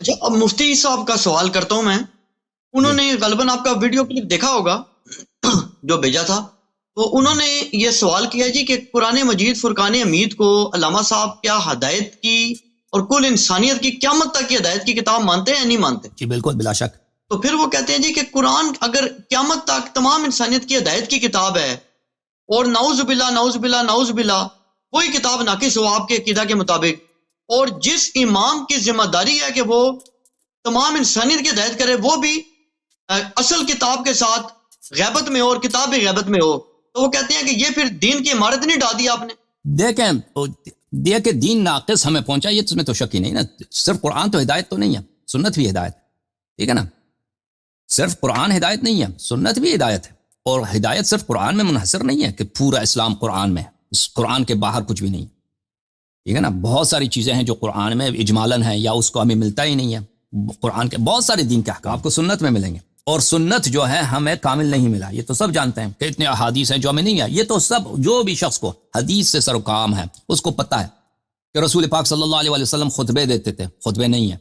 اچھا، اب مفتی صاحب کا سوال کرتا ہوں میں. انہوں نے غالباً آپ کا ویڈیو کلپ دیکھا ہوگا جو بھیجا تھا. تو انہوں نے یہ سوال کیا جی کہ قرآن مجید فرقان حمید کو علامہ صاحب کیا ہدایت کی اور کل انسانیت کی قیامت تک کی ہدایت کی کتاب مانتے ہیں یا نہیں مانتے؟ جی بالکل، بلا شک. تو پھر وہ کہتے ہیں جی کہ قرآن اگر قیامت تک تمام انسانیت کی ہدایت کی کتاب ہے اور نعوذ باللہ نعوذ باللہ نعوذ باللہ کوئی کتاب ناقص ہو آپ کے عقیدہ کے مطابق، اور جس امام کی ذمہ داری ہے کہ وہ تمام انسانیت کی ہدایت کرے وہ بھی اصل کتاب کے ساتھ غیبت میں ہو اور کتاب بھی غیبت میں ہو، تو وہ کہتے ہیں کہ یہ پھر دین کی عمارت نہیں ڈال دی آپ نے؟ دیکھیں دین ناقص ہمیں پہنچا، یہ اس میں تو شک ہی نہیں نا. صرف قرآن تو ہدایت تو نہیں ہے، سنت بھی ہدایت، ٹھیک ہے نا. صرف قرآن ہدایت نہیں ہے، سنت بھی ہدایت ہے. اور ہدایت صرف قرآن میں منحصر نہیں ہے کہ پورا اسلام قرآن میں ہے، قرآن کے باہر کچھ بھی نہیں، ٹھیک ہے نا. بہت ساری چیزیں ہیں جو قرآن میں اجمالاً ہیں یا اس کو ہمیں ملتا ہی نہیں ہے. قرآن کے بہت سارے دین کے احکام آپ کو سنت میں ملیں گے، اور سنت جو ہے ہمیں کامل نہیں ملا. یہ تو سب جانتے ہیں کہ اتنے احادیث ہیں جو ہمیں نہیں ہے. یہ تو سب جو بھی شخص کو حدیث سے سروکام ہے اس کو پتہ ہے کہ رسول پاک صلی اللہ علیہ وسلم خطبے دیتے تھے، خطبے نہیں ہیں،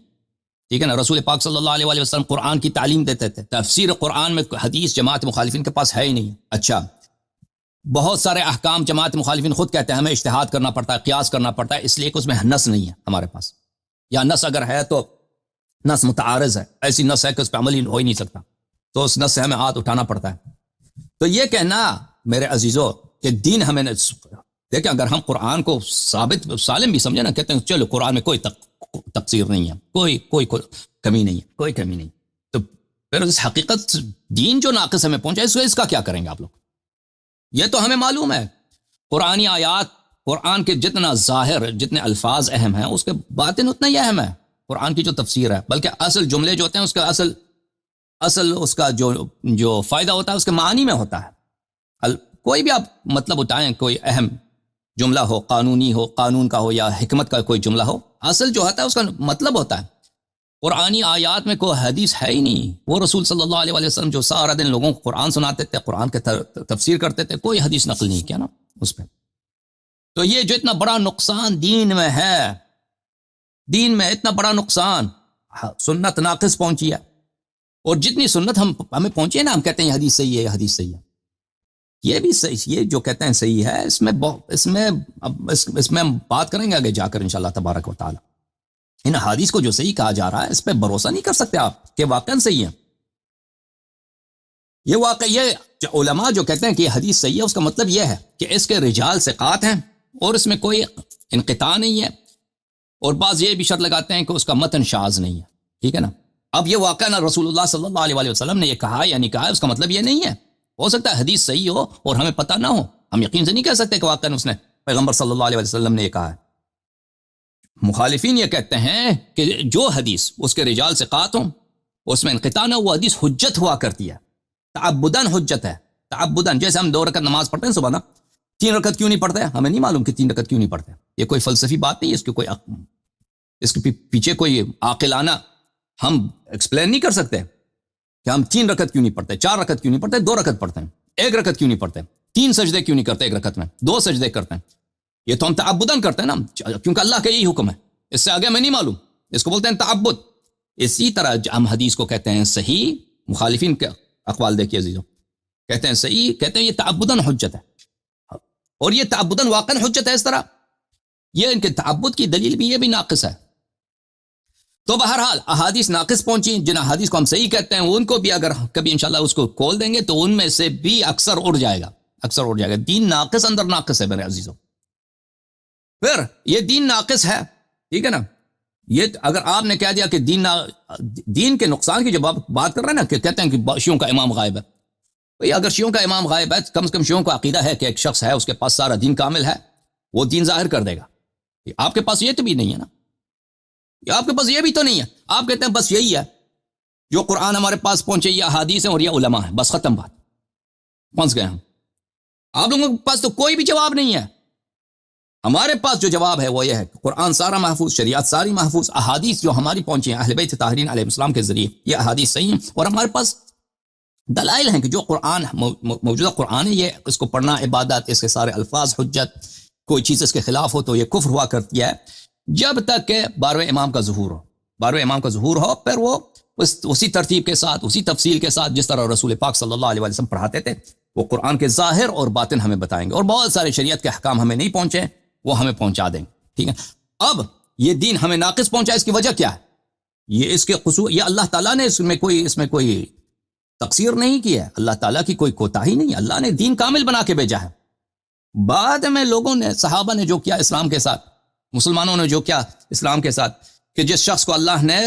ٹھیک ہے نا. رسول پاک صلی اللہ علیہ وسلم قرآن کی تعلیم دیتے تھے. تفسیر قرآن میں حدیث جماعت مخالفین کے پاس ہے ہی نہیں. اچھا، بہت سارے احکام جماعت مخالفین خود کہتے ہیں ہمیں اجتہاد کرنا پڑتا ہے، قیاس کرنا پڑتا ہے، اس لیے کہ اس میں نص نہیں ہے ہمارے پاس، یا نص اگر ہے تو نص متعارض ہے، ایسی نص ہے کہ اس پہ عمل ہو ہی نہیں سکتا، تو اس نص سے ہمیں ہاتھ اٹھانا پڑتا ہے. تو یہ کہنا میرے عزیزو کہ دین ہمیں دیکھیں، اگر ہم قرآن کو ثابت سالم بھی سمجھے نا، کہتے ہیں چلو قرآن میں کوئی تقصیر نہیں ہے، کوئی کمی نہیں ہے، کوئی کمی نہیں، تو پھر اس حقیقت دین جو ناقص ہمیں پہنچا اس کا کیا کریں گے آپ لوگ؟ یہ تو ہمیں معلوم ہے. قرآنی آیات، قرآن کے جتنا ظاہر، جتنے الفاظ اہم ہیں اس کے باطن اتنا ہی اہم ہے قرآن کی جو تفسیر ہے. بلکہ اصل جملے جو ہوتے ہیں اس کا اصل اس کا جو فائدہ ہوتا ہے اس کے معنی میں ہوتا ہے. کوئی بھی آپ مطلب اٹھائیں، کوئی اہم جملہ ہو، قانونی ہو، قانون کا ہو یا حکمت کا کوئی جملہ ہو، اصل جو ہوتا ہے اس کا مطلب ہوتا ہے. قرآنی آیات میں کوئی حدیث ہے ہی نہیں. وہ رسول صلی اللہ علیہ وسلم جو سارا دن لوگوں کو قرآن سناتے تھے، قرآن کے تفسیر کرتے تھے، کوئی حدیث نقل نہیں کیا نا اس پہ. تو یہ جو اتنا بڑا نقصان دین میں ہے، دین میں اتنا بڑا نقصان، سنت ناقص پہنچی ہے. اور جتنی سنت ہمیں پہنچی ہے نا، ہم کہتے ہیں یہ حدیث صحیح ہے، یہ حدیث صحیح ہے، یہ بھی صحیح، یہ جو کہتے ہیں صحیح ہے، اس میں ہم بات کریں گے آگے جا کر انشاءاللہ تبارک و تعالی. ان حدیث کو جو صحیح کہا جا رہا ہے اس پہ بھروسہ نہیں کر سکتے آپ کہ واقعاً صحیح ہے. یہ یہ علماء جو کہتے ہیں کہ یہ حدیث صحیح ہے، اس کا مطلب یہ ہے کہ اس کے رجال ثقات ہیں اور اس میں کوئی انقطاع نہیں ہے، اور بعض یہ بھی شرط لگاتے ہیں کہ اس کا متن شاذ نہیں ہے، ٹھیک ہے نا. اب یہ واقعہ نہ رسول اللہ صلی اللہ علیہ وسلم نے یہ کہا یا نہیں کہا ہے، اس کا مطلب یہ نہیں ہے. ہو سکتا ہے حدیث صحیح ہو اور ہمیں پتہ نہ ہو، ہم یقین سے نہیں کہہ سکتے کہ واقعاً اس نے پیغمبر صلی اللہ علیہ وسلم نے یہ کہا ہے. مخالفین یہ کہتے ہیں کہ جو حدیث اس کے رجال ثقات ہوں، اس میں انقطاع نہ، وہ حدیث حجت ہوا کرتی ہے، تعبداً حجت ہے. تعبداً جیسے ہم 2 رکعت نماز پڑھتے ہیں صبح نا، 3 رکعت کیوں نہیں پڑھتے؟ ہمیں نہیں معلوم کہ 3 رکعت کیوں نہیں پڑھتے. یہ کوئی فلسفی بات نہیں ہے، اس کے پیچھے کوئی عاقلانہ ہم ایکسپلین نہیں کر سکتے کہ ہم 3 رکعت کیوں نہیں پڑھتے، 4 رکعت کیوں نہیں پڑھتے، 2 رکعت پڑھتے ہیں، 1 رکعت کیوں نہیں پڑھتے، 3 سجدے کیوں نہیں کرتے 1 رکعت میں، 2 سجدے کرتے ہیں. یہ تو ہم تعبداً کرتے ہیں نا، کیونکہ اللہ کا یہی حکم ہے، اس سے آگے ہمیں نہیں معلوم، اس کو بولتے ہیں تعبد. اسی طرح ہم حدیث کو کہتے ہیں صحیح. مخالفین کے اقوال دیکھیے عزیزوں، کہتے ہیں صحیح، کہتے ہیں یہ تعبداً حجت ہے، اور یہ تعبداً واقعاً حجت ہے. اس طرح یہ ان کے تعبد کی دلیل بھی یہ بھی ناقص ہے. تو بہرحال احادیث ناقص پہنچی، جن احادیث کو ہم صحیح کہتے ہیں ان کو بھی اگر کبھی انشاءاللہ اس کو کھول دیں گے تو ان میں سے بھی اکثر اڑ جائے گا. دین ناقص اندر ناقص ہے میرے عزیزوں. پھر یہ دین ناقص ہے، ٹھیک ہے نا. یہ اگر آپ نے کہہ دیا کہ دین کے نقصان کی جب آپ بات کر رہے ہیں نا، کہ کہتے ہیں کہ شیعوں کا امام غائب ہے، بھئی اگر شیعوں کا امام غائب ہے، کم سے کم شیعوں کا عقیدہ ہے کہ ایک شخص ہے، اس کے پاس سارا دین کامل ہے، وہ دین ظاہر کر دے گا. آپ کے پاس یہ تو بھی نہیں ہے نا، آپ کے پاس یہ بھی تو نہیں ہے. آپ کہتے ہیں بس یہی ہے جو قرآن ہمارے پاس پہنچے، یہ احادیث ہیں اور یہ علماء ہیں، بس ختم بات، پھنس گئے ہم. آپ لوگوں کے پاس تو کوئی بھی جواب نہیں ہے. ہمارے پاس جو جواب ہے وہ یہ ہے کہ قرآن سارا محفوظ، شریعت ساری محفوظ، احادیث جو ہماری پہنچی ہیں اہل بیت طاہرین علیہ السلام کے ذریعے، یہ احادیث صحیح ہیں، اور ہمارے پاس دلائل ہیں کہ جو قرآن موجودہ قرآن ہے، یہ اس کو پڑھنا عبادت، اس کے سارے الفاظ حجت، کوئی چیز اس کے خلاف ہو تو یہ کفر ہوا کرتی ہے، جب تک کہ 12ویں امام کا ظہور ہو. 12ویں امام کا ظہور ہو، پھر وہ اسی ترتیب کے ساتھ، اسی تفصیل کے ساتھ جس طرح رسول پاک صلی اللہ علیہ وسلم پڑھاتے تھے، وہ قرآن کے ظاہر اور باطن ہمیں بتائیں گے، اور بہت سارے شریعت کے احکام ہمیں نہیں پہنچے وہ ہمیں پہنچا دیں گے. ٹھیک ہے. اب یہ دین ہمیں ناقص پہنچا، اس کی وجہ کیا ہے؟ یہ اس کے قصور، یہ اللہ تعالیٰ نے اس میں کوئی تقصیر نہیں کی ہے، اللہ تعالیٰ کی کوئی کوتاہی نہیں. اللہ نے دین کامل بنا کے بھیجا ہے. بعد میں لوگوں نے، صحابہ نے جو کیا اسلام کے ساتھ، مسلمانوں نے جو کیا اسلام کے ساتھ، کہ جس شخص کو اللہ نے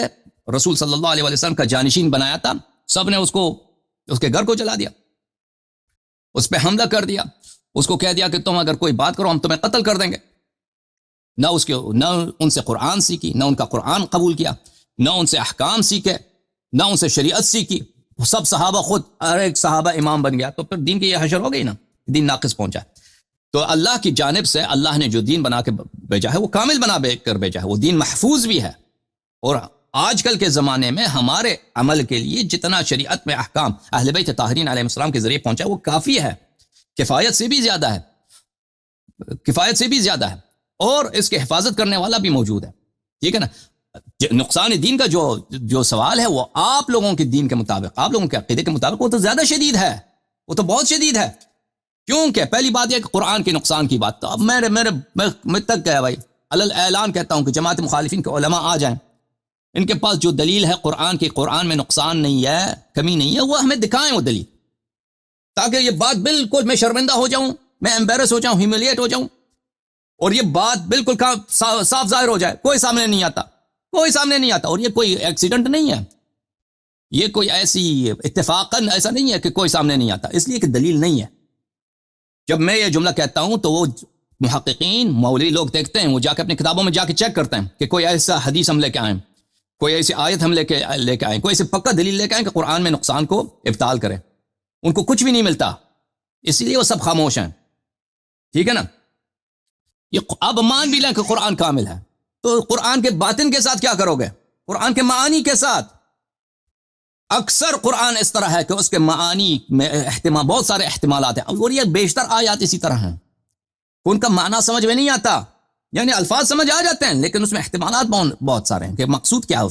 رسول صلی اللہ علیہ وسلم کا جانشین بنایا تھا، سب نے اس کے گھر کو جلا دیا، اس پہ حملہ کر دیا، اس کو کہہ دیا کہ تم اگر کوئی بات کرو ہم تمہیں قتل کر دیں گے. نہ ان سے قرآن سیکھی، نہ ان کا قرآن قبول کیا، نہ ان سے احکام سیکھے، نہ ان سے شریعت سیکھی. سب صحابہ خود، ہر ایک صحابہ امام بن گیا، تو پھر دین کی یہ حشر ہو گئی نا، دین ناقص پہنچا. تو اللہ کی جانب سے اللہ نے جو دین بنا کے بھیجا ہے وہ کامل بنا کر بھیجا ہے، وہ دین محفوظ بھی ہے. اور آج کل کے زمانے میں ہمارے عمل کے لیے جتنا شریعت میں احکام اہل بیت طاہرین علیہ السلام کے ذریعے پہنچا وہ کافی ہے، کفایت سے بھی زیادہ ہے، اور اس کے حفاظت کرنے والا بھی موجود ہے. ٹھیک ہے نا. نقصان دین کا جو سوال ہے وہ آپ لوگوں کے دین کے مطابق، آپ لوگوں کے عقیدے کے مطابق وہ تو زیادہ شدید ہے، وہ تو بہت شدید ہے. کیونکہ پہلی بات یہ کہ قرآن کے نقصان کی بات، تو اب میں تک گیا بھائی، اعلان کہتا ہوں کہ جماعت مخالفین کے علماء آ جائیں، ان کے پاس جو دلیل ہے قرآن میں نقصان نہیں ہے، کمی نہیں ہے، وہ ہمیں دکھائیں وہ دلیل، تاکہ یہ بات بالکل میں شرمندہ ہو جاؤں، میں ایمبیرس ہو جاؤں، ہیوملیٹ ہو جاؤں، اور یہ بات بالکل صاف ظاہر ہو جائے. کوئی سامنے نہیں آتا، اور یہ کوئی ایکسیڈنٹ نہیں ہے، یہ کوئی ایسی اتفاقاً ایسا نہیں ہے کہ کوئی سامنے نہیں آتا، اس لیے کہ دلیل نہیں ہے. جب میں یہ جملہ کہتا ہوں تو وہ محققین، مولوی لوگ دیکھتے ہیں، وہ جا کے اپنی کتابوں میں جا کے چیک کرتے ہیں کہ کوئی ایسا حدیث ہم لے کے آئیں، کوئی ایسی آیت ہم لے کے آئیں، کوئی ایسی پکا دلیل لے کے آئیں کہ قرآن میں نقصان کو ابطال کرے. ان کو کچھ بھی نہیں ملتا، اس لیے وہ سب خاموش ہیں. ٹھیک ہے نا. یہ اب مان بھی لیں کہ قرآن کامل ہے، تو قرآن کے باطن کے ساتھ کیا کرو گے؟ قرآن کے معانی کے ساتھ. اکثر قرآن اس طرح ہے کہ اس کے معانی میں بہت سارے احتمالات ہیں، اور یہ بیشتر آیات اسی طرح ہیں، ان کا معنی سمجھ میں نہیں آتا، یعنی الفاظ سمجھ آ جاتے ہیں لیکن اس میں احتمالات بہت سارے ہیں کہ مقصود کیا ہے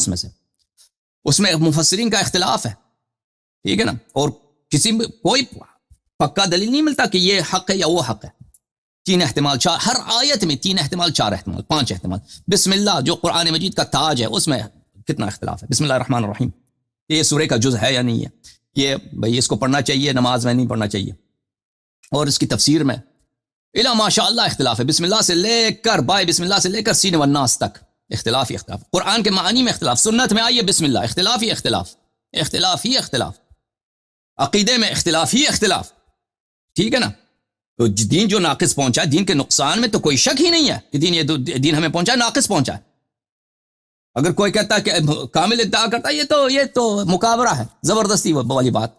اس میں مفسرین کا اختلاف ہے. ٹھیک ہے نا. اور کوئی پکا دلیل نہیں ملتا کہ یہ حق ہے یا وہ حق ہے. 3 احتمال، ہر آیت میں 3 احتمال، 4 احتمال، 5 احتمال. بسم اللہ جو قرآن مجید کا تاج ہے اس میں کتنا اختلاف ہے. بسم اللہ الرحمن الرحیم یہ سورہ کا جز ہے یا نہیں ہے، یہ بھئی اس کو پڑھنا چاہیے، نماز میں نہیں پڑھنا چاہیے. اور اس کی تفسیر میں الا ماشاء اللہ اختلاف ہے. بسم اللہ سے لے کر بسم اللہ سے لے کر سین والناس تک اختلاف ہی اختلاف. قرآن کے معانی میں اختلاف، سنت میں آئیے بسم اللہ، اختلاف ہی اختلاف، عقیدے میں اختلاف ہی اختلاف. ٹھیک ہے نا. تو دین جو ناقص پہنچا، دین کے نقصان میں تو کوئی شک ہی نہیں ہے کہ دین ہمیں پہنچا، ناقص پہنچا ہے. اگر کوئی کہتا ہے کہ کامل ادعا کرتا ہے، یہ تو مقابرہ ہے، زبردستی والی بات.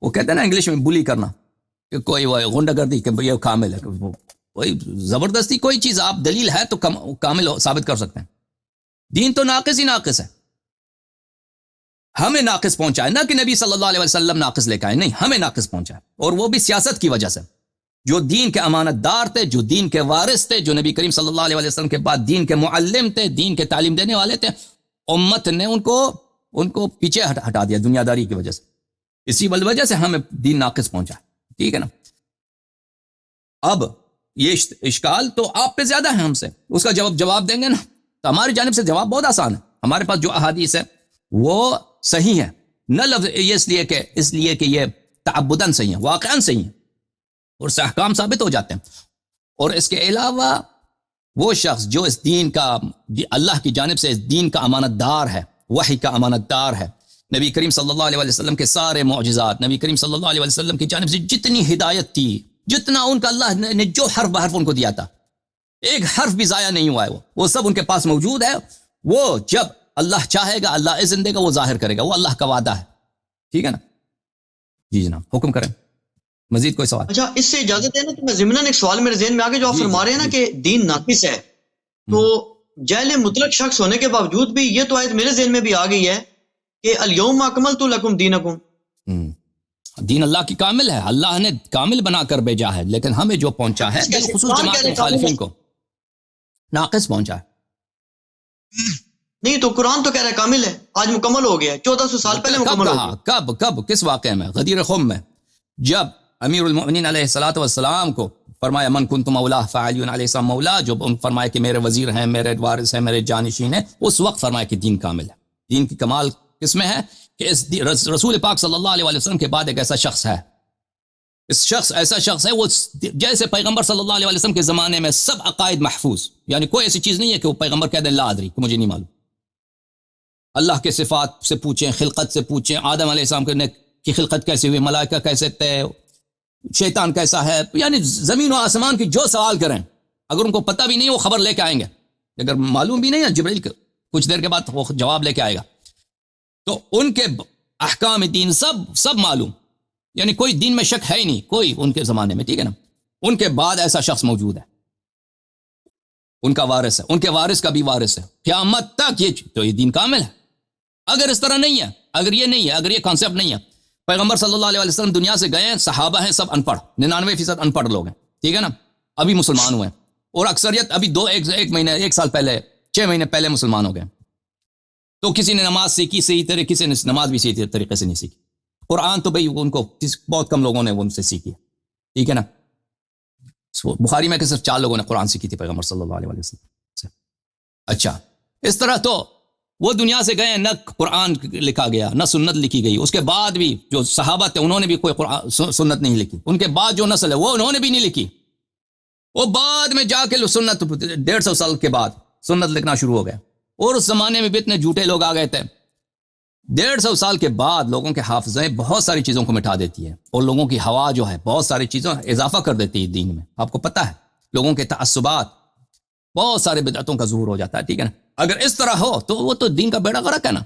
وہ کہتے ہیں نا انگلش میں بلی کرنا، کہ کوئی غنڈہ گردی کہ یہ کامل ہے، وہی زبردستی کوئی چیز آپ دلیل ہے تو کامل ثابت کر سکتے ہیں. دین تو ناقص ہی ناقص ہے، ہمیں ناقص پہنچا ہے، نہ کہ نبی صلی اللہ علیہ وسلم ناقص لے کے آئے، نہیں، ہمیں ناقص پہنچا ہے، اور وہ بھی سیاست کی وجہ سے. جو دین کے امانت دار تھے، جو دین کے وارث تھے، جو نبی کریم صلی اللہ علیہ وسلم کے بعد دین کے معلم تھے، دین کے تعلیم دینے والے تھے، امت نے ان کو پیچھے ہٹا دیا دنیا داری کی وجہ سے. اسی وجہ سے ہمیں دین ناقص پہنچا. ٹھیک ہے نا. اب یہ اشکال تو آپ پہ زیادہ ہے ہم سے، اس کا جواب دیں گے نا، تو ہماری جانب سے جواب بہت آسان ہے. ہمارے پاس جو احادیث ہے وہ صحیح ہے، نہ لفظ اس لیے کہ یہ تعبداً صحیح ہے، واقعاً صحیح ہے، اور سے احکام ثابت ہو جاتے ہیں. اور اس کے علاوہ وہ شخص جو اس دین کا، اللہ کی جانب سے اس دین کا امانت دار ہے، وحی کا امانت دار ہے، نبی کریم صلی اللہ علیہ وسلم کے سارے معجزات، نبی کریم صلی اللہ علیہ وسلم کی جانب سے جتنی ہدایت تھی، جتنا ان کا اللہ نے جو حرف بحرف ان کو دیا تھا، ایک حرف بھی ضائع نہیں ہوا ہے، وہ سب ان کے پاس موجود ہے. وہ جب اللہ چاہے گا، اللہ اذن دے گا، وہ ظاہر کرے گا، وہ اللہ کا وعدہ ہے. ٹھیک ہے نا. جی جناب، حکم کریں. مزید کوئی سوال؟ اچھا، اس سے اجازت ہے نا تو میں ضمناً ایک سوال میرے ذہن میں آگے، جو آپ فرما رہے ہیں نا کہ دین ناقص ہے، تو جاہل مطلق شخص ہونے کے باوجود بھی یہ تو آیت میرے ذہن میں بھی آ گئی ہے کہ الیوم اکملت لکم دینکم. دین اللہ کی کامل ہے، اللہ نے کامل بنا کر بھیجا ہے، لیکن ہمیں جو پہنچا ہے بالخصوص جماعت مخالفین کو ناقص پہنچا ہے. نہیں تو قرآن تو کہہ رہا ہے کامل ہے، آج مکمل ہو گیا، 1400 سال پہلے کب مکمل ہو کہا؟ گیا. کب کس واقعے میں؟ غدیر خم میں، جب امیر المؤمنین علیہ الصلوۃ والسلام کو فرمایا من کنت مولا فعلی علیہ السلام مولا، جو فرمایا کہ میرے وزیر ہیں، میرے وارث ہیں، میرے جانشین ہیں، اس وقت فرمایا کہ دین کامل ہے. دین کی کمال کس میں ہے؟ کہ اس رسول پاک صلی اللہ علیہ وسلم کے بعد ایک ایسا شخص ہے، ایسا شخص ہے، وہ جیسے پیغمبر صلی اللہ علیہ وسلم کے زمانے میں سب عقائد محفوظ، یعنی کوئی ایسی چیز نہیں ہے کہ وہ پیغمبر کہہ دیں لا ادری کہ مجھے نہیں معلوم. اللہ کے صفات سے پوچھیں، خلقت سے پوچھیں، آدم علیہ السلام کی خلقت کیسے ہوئی، ملائکہ کیسے تھے، شیطان کیسا ہے، یعنی زمین و آسمان کی جو سوال کریں اگر ان کو پتہ بھی نہیں وہ خبر لے کے آئیں گے، اگر معلوم بھی نہیں ہے جبرائیل کچھ دیر کے بعد وہ جواب لے کے آئے گا. تو ان کے احکام دین سب معلوم، یعنی کوئی دین میں شک ہے ہی نہیں کوئی ان کے زمانے میں، ٹھیک ہے نا. ان کے بعد ایسا شخص موجود ہے، ان کا وارث ہے، ان کے وارث کا بھی وارث ہے، قیامت تک تو یہ دین کامل ہے. اگر اس طرح نہیں ہے، اگر یہ نہیں ہے، اگر یہ کانسیپٹ نہیں ہے، پیغمبر صلی اللہ علیہ وسلم دنیا سے گئے ہیں، صحابہ ہیں سب ان پڑھ، 99% ان پڑھ لوگ ہیں، ٹھیک ہے نا، ابھی مسلمان ہوئے ہیں، اور اکثریت ابھی ایک سال پہلے 6 مہینے پہلے مسلمان ہو گئے. تو کسی نے نماز سیکھی صحیح طرح، کسی نے نماز بھی صحیح طریقے سے نہیں سیکھی. قرآن تو بھئی ان کو بہت کم لوگوں نے ان سے سیکھی ہے، ٹھیک ہے نا. بخاری میں کہ صرف 4 لوگوں نے قرآن سیکھی تھی پیغمبر صلی اللہ علیہ وسلم سے. اچھا، اس طرح تو وہ دنیا سے گئے، نہ قرآن لکھا گیا نہ سنت لکھی گئی. اس کے بعد بھی جو صحابہ تھے انہوں نے بھی کوئی قرآن سنت نہیں لکھی. ان کے بعد جو نسل ہے وہ انہوں نے بھی نہیں لکھی. وہ بعد میں جا کے سنت 150 سال کے بعد سنت لکھنا شروع ہو گیا. اور اس زمانے میں بھی اتنے جھوٹے لوگ آ گئے تھے. 150 سال کے بعد لوگوں کے حافظیں بہت ساری چیزوں کو مٹا دیتی ہے، اور لوگوں کی ہوا جو ہے بہت ساری چیزوں اضافہ کر دیتی ہے دین میں. آپ کو پتہ ہے لوگوں کے تعصبات، بہت سارے بدعتوں کا ظہور ہو جاتا ہے، ٹھیک ہے نا. اگر اس طرح ہو تو وہ تو دین کا بیڑا غرق ہے نا.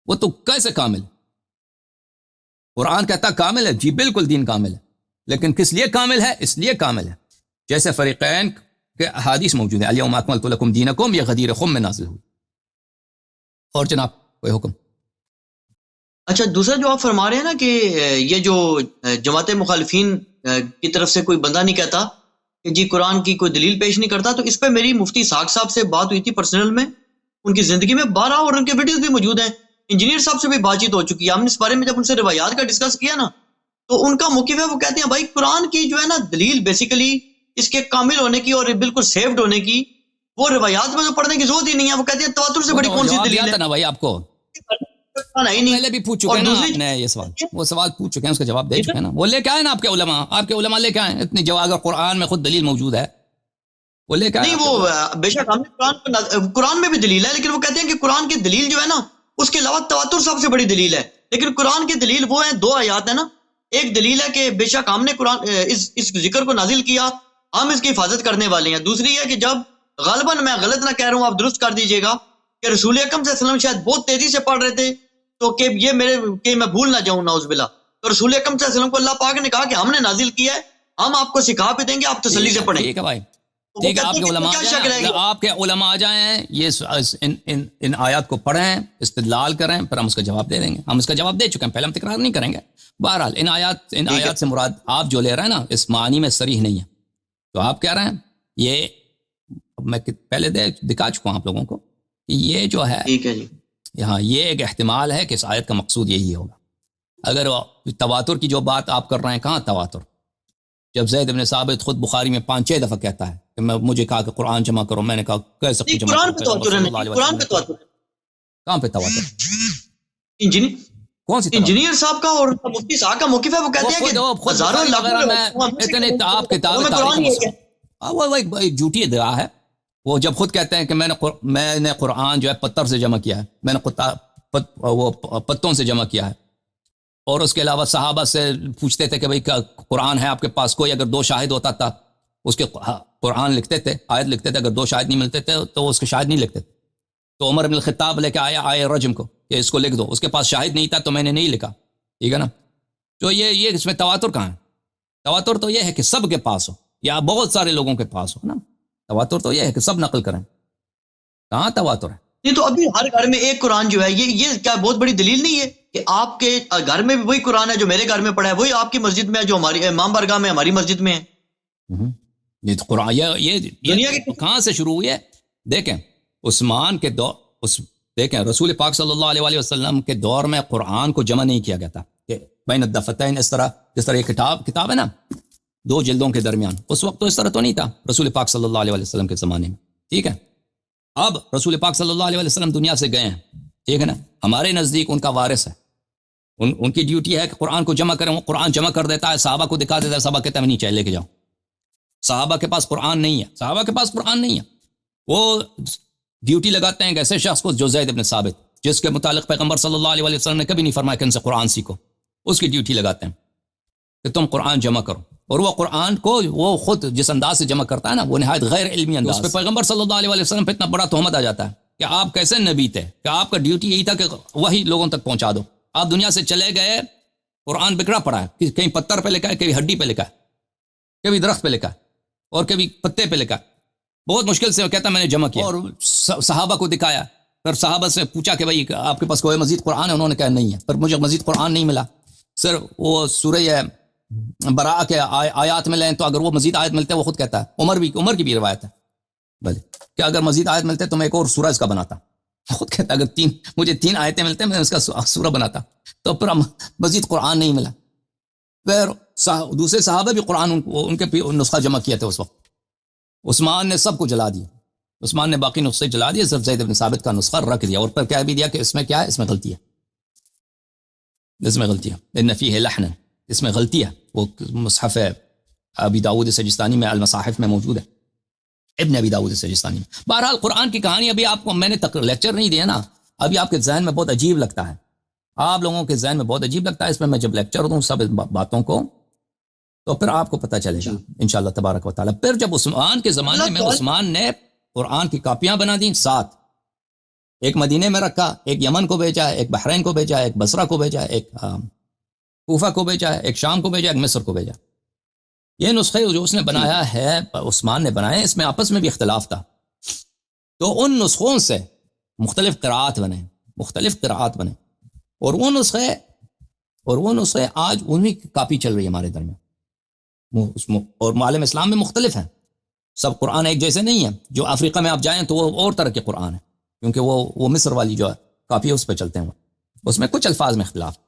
وہ تو کیسے کامل؟ قرآن کہتا کامل ہے، جی بالکل دین کامل ہے، لیکن کس لیے کامل ہے؟ اس لیے کامل ہے جیسے فریقین کے احادیث موجود ہیں، الیوم اکملت لکم دینکم، یہ غدیر خم میں نازل ہوئی. اور جناب کوئی حکم؟ اچھا، دوسرا جو آپ فرما رہے ہیں نا کہ یہ جو جماعت مخالفین کی طرف سے کوئی بندہ نہیں کہتا کہ جی قرآن کی کوئی دلیل پیش نہیں کرتا، تو اس پہ میری مفتی اسحاق صاحب سے بات ہوئی تھی پرسنل میں، ان کی زندگی میں 12 اور ان کے ویڈیوز بھی موجود ہیں. انجینئر صاحب سے بھی بات چیت ہو چکی ہے، ہم نے اس بارے میں جب ان سے روایات کا ڈسکس کیا نا، تو ان کا موقف ہے، وہ کہتے ہیں بھائی قرآن کی جو ہے نا دلیل بیسیکلی اس کے کامل ہونے کی اور بالکل سیفڈ ہونے کی، وہ روایات میں تو پڑھنے کی ضرورت ہی نہیں ہے. وہ کہتے ہیں تواتر سے بڑی کون سی دلیل ہے نا بھائی آپ کو پہلے بھی پوچھ چکے ہیں نا آپ نے یہ سوال، وہ سوال پوچھ چکے ہیں، اس کا جواب دے چکے ہیں نا. وہ لے کے آئے نا آپ کے علماء لے کے آئے اتنی جواب. اگر قرآن میں خود دلیل موجود ہے وہ لے کے آئے. نہیں، وہ بے شک ہم نے قرآن میں بھی دلیل ہے، لیکن وہ کہتے ہیں کہ قرآن کی دلیل جو ہے نا اس کے علاوہ تواتر سب سے بڑی دلیل ہے. لیکن قرآن کی دلیل وہ ہیں 2 آیات ہیں نا. ایک دلیل ہے کہ بے شک ہم نے قرآن اس ذکر کو نازل کیا، ہم اس کی حفاظت کرنے والے ہیں. دوسری ہے کہ جب غالباً میں غلط نہ کہہ رہا ہوں، آپ درست کر دیجئے گا، کہ رسول اکرم صلی اللہ علیہ وسلم شاید بہت تیزی سے پڑھ رہے تھے تو کہ میں بھول نہ جاؤں نعوذ باللہ. تو رسول اکرم صلی اللہ علیہ وسلم کو اللہ پاک نے کہا کہ ہم نے نازل کیا ہے، ہم آپ کو سکھا بھی دیں گے، آپ تسلی سے پڑھیں. ٹھیک ہے بھائی، ٹھیک ہے. آپ کے علماء آ جائیں، یہ ان آیات کو پڑھیں، استدلال کریں، پھر ہم اس کا جواب دے دیں گے. ہم اس کا جواب دے چکے ہیں پہلے، ہم تکرار نہیں کریں گے. بہرحال ان آیات سے مراد آپ جو لے رہے ہیں نا اس معنی میں صریح نہیں ہے. تو آپ کہہ رہے ہیں یہ میں پہلے دکھا چکا ہوں آپ لوگوں کو، یہ جو ہے ٹھیک ہے جی، یہاں یہ ایک احتمال ہے کہ اس آیت کا مقصود یہی ہوگا. اگر تواتر کی جو بات آپ کر رہے ہیں، کہاں تواتر؟ جب زید بن ثابت خود بخاری میں 5-6 دفعہ کہتا ہے کہ مجھے کہا کہ قرآن جمع کرو، میں نے کہا کیسے جمع کرو؟ قرآن پہ تواتر، کہاں پہ تواتر؟ کون سی انجینئر صاحب کا اور مفتی صاحب کا موقف ہے، وہ کہتے ہیں کہ ہزاروں لاکھوں میں اتنے آپ کتاب وہ ایک جھوٹی ادعا ہے. وہ جب خود کہتے ہیں کہ میں نے قرآن جو ہے پتھر سے جمع کیا ہے، میں نے وہ پتوں سے جمع کیا ہے، اور اس کے علاوہ صحابہ سے پوچھتے تھے کہ بھئی قرآن ہے آپ کے پاس کوئی؟ اگر 2 شاہد ہوتا تھا اس کے قرآن لکھتے تھے، آیت لکھتے تھے. اگر 2 شاہد نہیں ملتے تھے تو اس کے شاہد نہیں لکھتے تھے. تو عمر بن الخطاب لے کے آئے رجم کو کہ اس کو لکھ دو. اس کے پاس شاہد نہیں تھا تو میں نے نہیں لکھا، ٹھیک ہے نا. تو یہ اس میں تواتر کہاں ہے؟ تواتر تو یہ ہے کہ سب کے پاس ہو یا بہت سارے لوگوں کے پاس ہو نا. تواتر تو یہ ہے کہ سب نقل کریں. کہاں تواتر ہے؟ نہیں تو ابھی ہر گھر میں ایک قرآن جو ہے، یہ کیا بہت بڑی دلیل نہیں ہے کہ آپ کے گھر میں بھی وہی قرآن ہے جو میرے گھر میں پڑھا ہے، وہی آپ کی مسجد میں ہے جو ہماری امام بارگاہ میں ہماری مسجد میں ہے. یہ قرآن یہ کہاں سے شروع ہوئی ہے؟ دیکھیں اس دیکھیں رسول پاک صلی اللہ علیہ وسلم کے دور میں قرآن کو جمع نہیں کیا گیا تھا کہ بین الدفتین، اس طرح جس طرح یہ کتاب ہے نا 2 جلدوں کے درمیان، اس وقت تو اس طرح تو نہیں تھا رسول پاک صلی اللہ علیہ وسلم کے زمانے میں، ٹھیک ہے. اب رسول پاک صلی اللہ علیہ وسلم دنیا سے گئے ہیں، ٹھیک ہے نا، ہمارے نزدیک ان کا وارث ہے، ان کی ڈیوٹی ہے کہ قرآن کو جمع کریں. وہ قرآن جمع کر دیتا ہے، صحابہ کو دکھا دیتا ہے، صحابہ کہتے ہیں نہیں چاہیے لے کے جاؤ. صحابہ کے پاس قرآن نہیں ہے، صحابہ کے پاس قرآن نہیں ہے. وہ ڈیوٹی لگاتے ہیں کہ ایسے شخص کو جو زید بن ثابت، جس کے متعلق پیغمبر صلی اللہ علیہ وسلم نے کبھی نہیں فرمایا کہ ان سے قرآن سیکھو، اس کی ڈیوٹی لگاتے ہیں کہ تم قرآن جمع کرو. اور وہ قرآن کو وہ خود جس انداز سے جمع کرتا ہے نا، وہ نہایت غیر علمی انداز، اس پہ پیغمبر صلی اللہ علیہ وسلم پہ اتنا بڑا تہمت آ جاتا ہے کہ آپ کیسے نبی تھے، کہ آپ کا ڈیوٹی یہی تھا کہ وہی لوگوں تک پہنچا دو. آپ دنیا سے چلے گئے، قرآن بکھرا پڑا ہے، کہیں پتھر پہ لکھا ہے، کبھی ہڈی پہ لکھا ہے، کبھی درخت پہ لکھا ہے، اور کبھی پتے پہ لکھا ہے. بہت مشکل سے وہ کہتا میں نے جمع کیا اور صحابہ کو دکھایا. پھر صحابہ سے پوچھا کہ بھائی آپ کے پاس کوئی مزید قرآن ہے؟ انہوں نے کہا نہیں ہے. پر مجھے مزید قرآن نہیں ملا. سر وہ سورہ براء کے آیات میں لیں تو اگر وہ مزید آیت ملتے وہ خود کہتا ہے، عمر کی بھی روایت ہے بھلے کہ اگر مزید آیت ملتے تو میں ایک اور سورہ اس کا بناتا. خود کہتا اگر مجھے 3 آیتیں ملتے میں اس کا سورہ بناتا. تو پھر مزید قرآن نہیں ملا. پھر دوسرے صحابہ بھی قرآن ان کے نسخہ جمع کیا تھے. اس وقت عثمان نے سب کو جلا دیا، عثمان نے باقی نسخے جلا دیے، صرف زید بن ثابت کا نسخہ رکھ دیا. اور پھر کیا بھی دیا کہ اس میں کیا ہے، اس میں غلطی ہے، اس میں غلطی ہے، ان فیہ لحن، اس میں غلطی ہے. وہ مصحف ابی داؤد سجستانی میں، المصاحف میں موجود ہے، ابن ابی داؤد سجستانی میں. بہرحال قرآن کی کہانی ابھی آپ کو میں نے لیکچر نہیں دیا نا، ابھی آپ کے ذہن میں بہت عجیب لگتا ہے، آپ لوگوں کے ذہن میں بہت عجیب لگتا ہے. اس میں میں جب لیکچر دوں سب باتوں کو تو پھر آپ کو پتہ چلے گا انشاءاللہ تبارک و تعالی. پھر جب عثمان کے زمانے میں عثمان نے قرآن کی کاپیاں بنا دیں 7، ایک مدینے میں رکھا، ایک یمن کو بھیجا ہے، ایک بحرین کو بھیجا ہے، ایک بصرہ کو بھیجا ہے، ایک کوفہ کو بھیجا ہے، ایک شام کو بھیجا، ایک مصر کو بھیجا. یہ نسخے جو اس نے بنایا ہے، عثمان نے بنایا، اس میں آپس میں بھی اختلاف تھا. تو ان نسخوں سے مختلف قراءات بنے اور وہ نسخے آج انہی کی کاپی چل رہی ہے ہمارے درمیان. اور معالم اسلام میں مختلف ہیں، سب قرآن ایک جیسے نہیں ہیں. جو افریقہ میں آپ جائیں تو وہ اور طرح کے قرآن ہیں، کیونکہ وہ مصر والی جو کاپی ہے اس پہ چلتے ہیں. اس میں کچھ الفاظ میں اختلاف.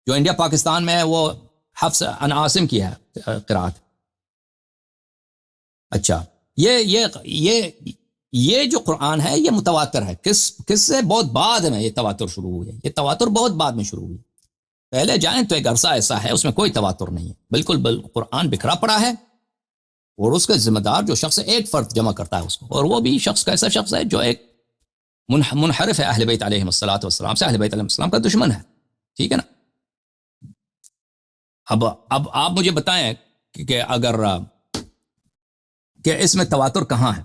جو انڈیا پاکستان میں ہے وہ حفص عن عاصم کی ہے قراءت. اچھا یہ جو قرآن ہے یہ متواتر ہے. کس سے بہت بعد میں یہ تواتر شروع ہوئی ہے. یہ تواتر بہت بعد میں شروع ہوئی. پہلے جائیں تو ایک عرصہ ایسا ہے اس میں کوئی تواتر نہیں ہے، بالکل قرآن بکھرا پڑا ہے. اور اس کا ذمہ دار جو شخص ایک فرد جمع کرتا ہے اس کو، اور وہ بھی شخص کیسا شخص ہے جو ایک منحرف ہے اہل بیت علیہم الصلوۃ والسلام سے، اہل بیت علیہم السلام کا دشمن ہے. ٹھیک ہے نا. اب آپ مجھے بتائیں کہ اگر کہ اس میں تواتر کہاں ہے.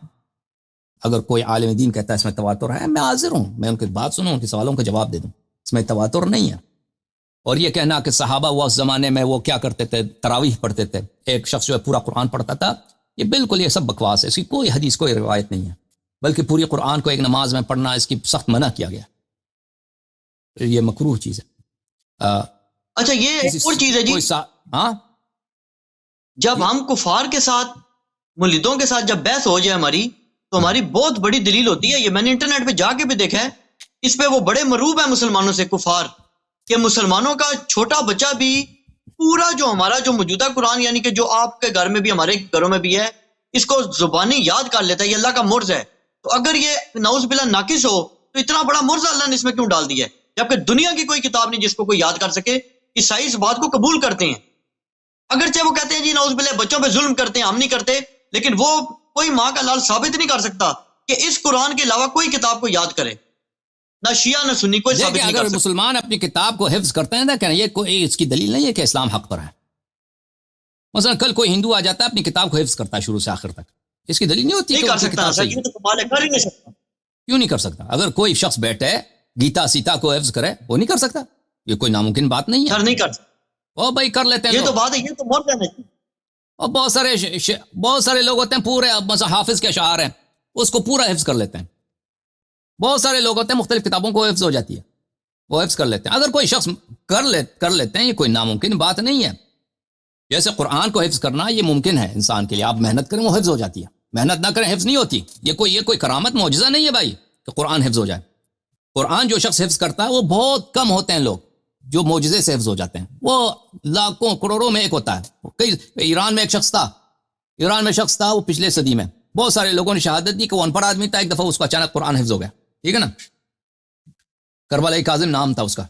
اگر کوئی عالم دین کہتا ہے اس میں تواتر ہے، میں حاضر ہوں، میں ان کی بات سنوں، ان کے سوالوں کا جواب دے دوں. اس میں تواتر نہیں ہے. اور یہ کہنا کہ صحابہ وہ اس زمانے میں وہ کیا کرتے تھے، تراویح پڑھتے تھے، ایک شخص جو ہے پورا قرآن پڑھتا تھا، یہ بالکل یہ سب بکواس ہے. اس کی کوئی حدیث کوئی روایت نہیں ہے، بلکہ پوری قرآن کو ایک نماز میں پڑھنا اس کی سخت منع کیا گیا. یہ مکروہ چیز ہے. اچھا یہ ایک اور چیز ہے جی، ہاں جب ہم کفار کے ساتھ ملحدوں کے ساتھ جب بحث ہو جائے ہماری، تو ہماری بہت بڑی دلیل ہوتی ہے. یہ میں نے انٹرنیٹ پہ جا کے بھی دیکھا ہے، اس پہ وہ بڑے مروب ہیں مسلمانوں سے کفار، کہ مسلمانوں کا چھوٹا بچہ بھی پورا جو ہمارا جو موجودہ قرآن، یعنی کہ جو آپ کے گھر میں بھی ہمارے گھروں میں بھی ہے، اس کو زبانی یاد کر لیتا ہے. یہ اللہ کا مرض ہے. تو اگر یہ نعوذ باللہ ناقص ہو تو اتنا بڑا مرض اللہ نے اس میں کیوں ڈال دیا ہے، جبکہ دنیا کی کوئی کتاب نہیں جس کو کوئی یاد کر سکے. عیسائی اس بات کو قبول کرتے ہیں، اگرچہ وہ کہتے ہیں جی نعوذ باللہ بچوں پہ ظلم کرتے ہیں، ہم نہیں کرتے، لیکن وہ کوئی ماں کا لال ثابت نہیں کر سکتا کہ اس قرآن کے علاوہ کوئی کتاب کو یاد کرے. نہ شیعہ نہ سنی کوئی ثابت نہیں کر اگر سکتا. مسلمان اپنی کتاب کو حفظ کرتے ہیں نا، کہ یہ کوئی اس کی دلیل نہیں ہے کہ اسلام حق پر ہے. مثلا کل کوئی ہندو آ جاتا ہے اپنی کتاب کو حفظ کرتا ہے شروع سے آخر تک، اس کی دلیل نہیں ہوتی نہیں کر سکتا. یہ تو کمال ہے، کر ہی نہیں سکتا. کیوں نہیں کر سکتا؟ اگر کوئی شخص بیٹھے گیتا سیتا کو حفظ کرے، وہ نہیں کر سکتا. یہ کوئی ناممکن بات نہیں ہے. سر نہیں کر سکتا. وہ بھائی کر لیتے ہیں. یہ تو بات ہے، یہ تو مرد ہے. اور بہت سارے لوگ ہوتے ہیں پورے مثلا حافظ کے اشعار ہیں اس کو پورا حفظ کر لیتے ہیں. بہت سارے لوگ ہوتے ہیں مختلف کتابوں کو حفظ ہو جاتی ہے، وہ حفظ کر لیتے ہیں. اگر کوئی شخص کر لیتے ہیں، یہ کوئی ناممکن بات نہیں ہے. جیسے قرآن کو حفظ کرنا یہ ممکن ہے انسان کے لیے، آپ محنت کریں وہ حفظ ہو جاتی ہے، محنت نہ کریں حفظ نہیں ہوتی. یہ کوئی کرامت معجزہ نہیں ہے بھائی کہ قرآن حفظ ہو جائے. قرآن جو شخص حفظ کرتا ہے وہ بہت کم ہوتے ہیں لوگ جو معجزے سے حفظ ہو جاتے ہیں. وہ لاکھوں کروڑوں میں ایک ہوتا ہے. کئی ایران میں ایک شخص تھا وہ پچھلے صدی میں بہت سارے لوگوں نے شہادت دی کہ وہ ان پڑھ آدمی تھا, ایک دفعہ اس کو اچانک قرآن حفظ ہو گیا. ٹھیک ہے نا, کربلا کاظم نام تھا اس کا.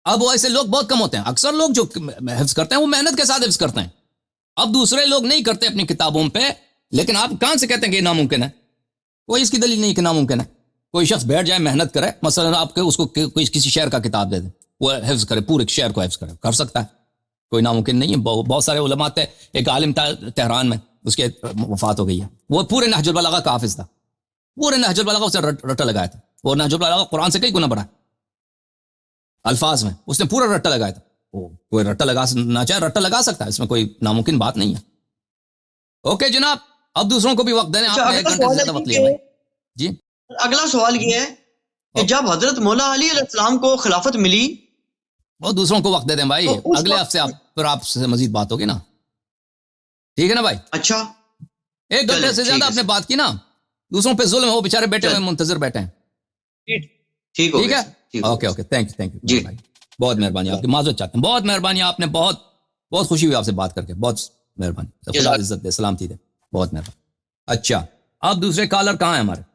اب وہ ایسے لوگ بہت کم ہوتے ہیں. اکثر لوگ جو حفظ کرتے ہیں وہ محنت کے ساتھ حفظ کرتے ہیں. اب دوسرے لوگ نہیں کرتے اپنی کتابوں پہ, لیکن آپ کہاں سے کہتے ہیں کہ یہ ناممکن ہے؟ کوئی اس کی دلیل نہیں کہ ناممکن ہے. کوئی شخص بیٹھ جائے محنت کرے, مثلا آپ کے اس کو کوئی کسی شعر کا کتاب دے دیں, وہ حفظ کرے, پورے شعر کو حفظ کرے, کر سکتا ہے, کوئی ناممکن نہیں ہے. بہت سارے علماء تھے, ایک عالم تھا تہران میں, اس کی وفات ہو گئی ہے, وہ پورے نہج البلاغہ کا حافظ تھا, پورے نہج البلاغہ اسے رٹا لگایا تھا. وہ نہج البلاغہ قرآن سے کئی گنا بڑا الفاظ میں, اس نے پورا رٹا لگایا تھا. کوئی رٹا لگانا چاہے رٹا لگا سکتا ہے, اس میں کوئی ناممکن بات نہیں ہے. اوکے جناب, اب دوسروں کو بھی وقت دیں, آپ نے ایک گھنٹے سے زیادہ وقت لیا بھائی. جی اگلا سوال یہ ہے کہ جب حضرت مولا علی علیہ السلام کو خلافت ملی, وہ دوسروں کو وقت دے دیں بھائی, اگلے ہفتے آپ سے مزید بات ہوگی نا. ٹھیک ہے نا بھائی, اچھا ایک گھنٹے سے زیادہ آپ نے بات کی نا, دوسروں پہ ظلم ہے, وہ بیچارے بیٹھے ہوئے منتظر بیٹھے ہیں. ٹھیک ہے, اوکے تھینک یو جی بھائی, بہت مہربانی آپ کی, معذرت چاہتے ہیں, بہت مہربانی, آپ نے بہت خوشی ہوئی آپ سے بات کر کے, بہت مہربانی, خدا عزت دے, سلامتی دے, بہت مہربانی. اچھا, اب دوسرے کالر کہاں ہیں ہمارے؟